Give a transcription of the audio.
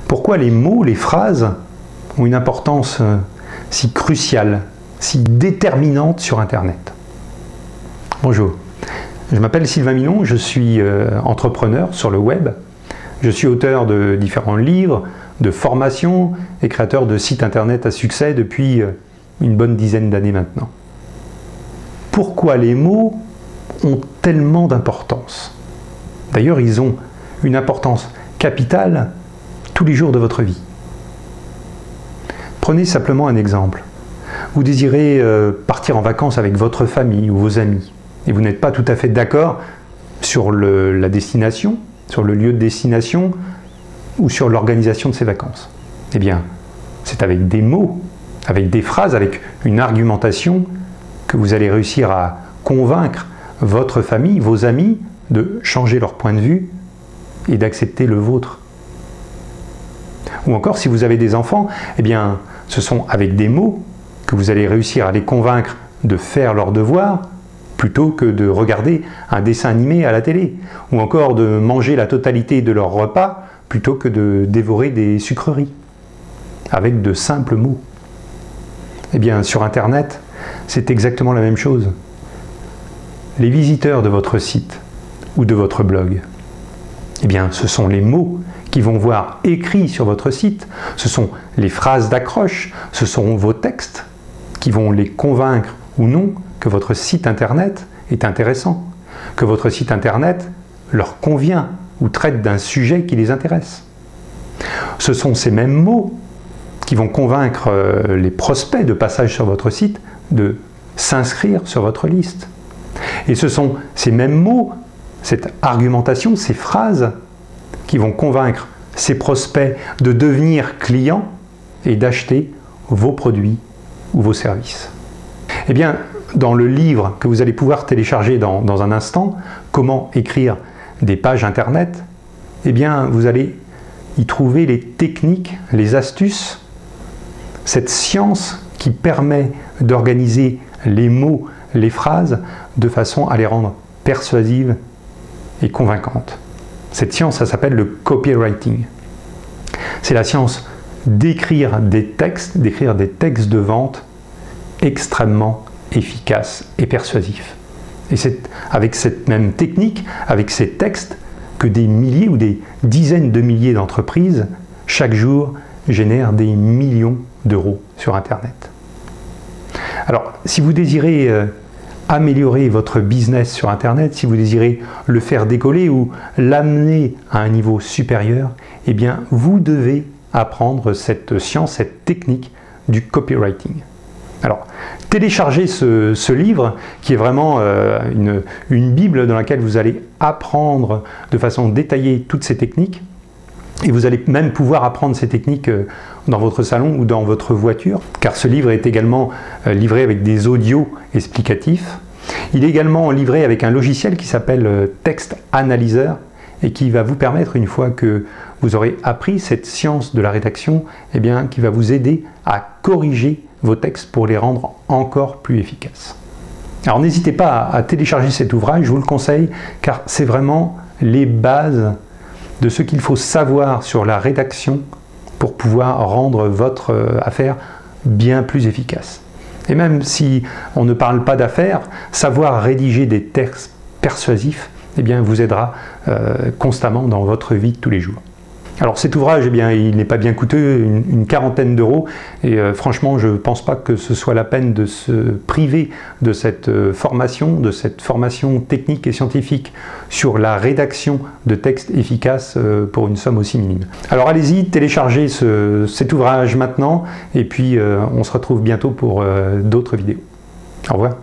Pourquoi les mots, les phrases ont une importance si cruciale, si déterminante sur Internet? Bonjour, je m'appelle Sylvain Milon, je suis entrepreneur sur le web. Je suis auteur de différents livres, de formations et créateur de sites Internet à succès depuis une bonne dizaine d'années maintenant. Pourquoi les mots ont tellement d'importance? D'ailleurs, ils ont une importance capitale tous les jours de votre vie. Prenez simplement un exemple. Vous désirez partir en vacances avec votre famille ou vos amis et vous n'êtes pas tout à fait d'accord sur la destination, sur le lieu de destination ou sur l'organisation de ces vacances. Eh bien, c'est avec des mots, avec des phrases, avec une argumentation que vous allez réussir à convaincre votre famille, vos amis, de changer leur point de vue et d'accepter le vôtre. Ou encore, si vous avez des enfants, eh bien, ce sont avec des mots que vous allez réussir à les convaincre de faire leurs devoirs plutôt que de regarder un dessin animé à la télé, ou encore de manger la totalité de leur repas plutôt que de dévorer des sucreries, avec de simples mots. Eh bien, sur Internet, c'est exactement la même chose. Les visiteurs de votre site ou de votre blog, eh bien, ce sont les mots qu'ils vont voir écrits sur votre site, ce sont les phrases d'accroche, ce sont vos textes qui vont les convaincre ou non que votre site Internet est intéressant, que votre site Internet leur convient ou traite d'un sujet qui les intéresse. Ce sont ces mêmes mots qui vont convaincre les prospects de passage sur votre site de s'inscrire sur votre liste. Et ce sont ces mêmes mots, cette argumentation, ces phrases qui vont convaincre ces prospects de devenir clients et d'acheter vos produits ou vos services. Eh bien, dans le livre que vous allez pouvoir télécharger dans un instant, Comment écrire des pages Internet, eh bien, vous allez y trouver les techniques, les astuces, cette science qui permet d'organiser les mots, les phrases, de façon à les rendre persuasives et convaincantes. Cette science, ça s'appelle le copywriting. C'est la science d'écrire des textes de vente extrêmement efficaces et persuasifs. Et c'est avec cette même technique, avec ces textes, que des milliers ou des dizaines de milliers d'entreprises, chaque jour, génèrent des millions d'euros sur Internet. Alors, si vous désirez améliorer votre business sur Internet, si vous désirez le faire décoller ou l'amener à un niveau supérieur, eh bien, vous devez apprendre cette science, cette technique du copywriting. Alors, téléchargez ce livre qui est vraiment une bible dans laquelle vous allez apprendre de façon détaillée toutes ces techniques et vous allez même pouvoir apprendre ces techniques dans votre salon ou dans votre voiture, car ce livre est également livré avec des audios explicatifs. Il est également livré avec un logiciel qui s'appelle Text Analyzer et qui va vous permettre, une fois que vous aurez appris cette science de la rédaction, eh bien, qui va vous aider à corriger vos textes pour les rendre encore plus efficaces. Alors n'hésitez pas à télécharger cet ouvrage, je vous le conseille, car c'est vraiment les bases de ce qu'il faut savoir sur la rédaction pour pouvoir rendre votre affaire bien plus efficace. Et même si on ne parle pas d'affaires, savoir rédiger des textes persuasifs, eh bien, vous aidera constamment dans votre vie de tous les jours. Alors cet ouvrage, eh bien, il n'est pas bien coûteux, une quarantaine d'euros, et franchement, je ne pense pas que ce soit la peine de se priver de cette formation technique et scientifique sur la rédaction de textes efficaces pour une somme aussi minime. Alors allez-y, téléchargez cet ouvrage maintenant, et puis on se retrouve bientôt pour d'autres vidéos. Au revoir.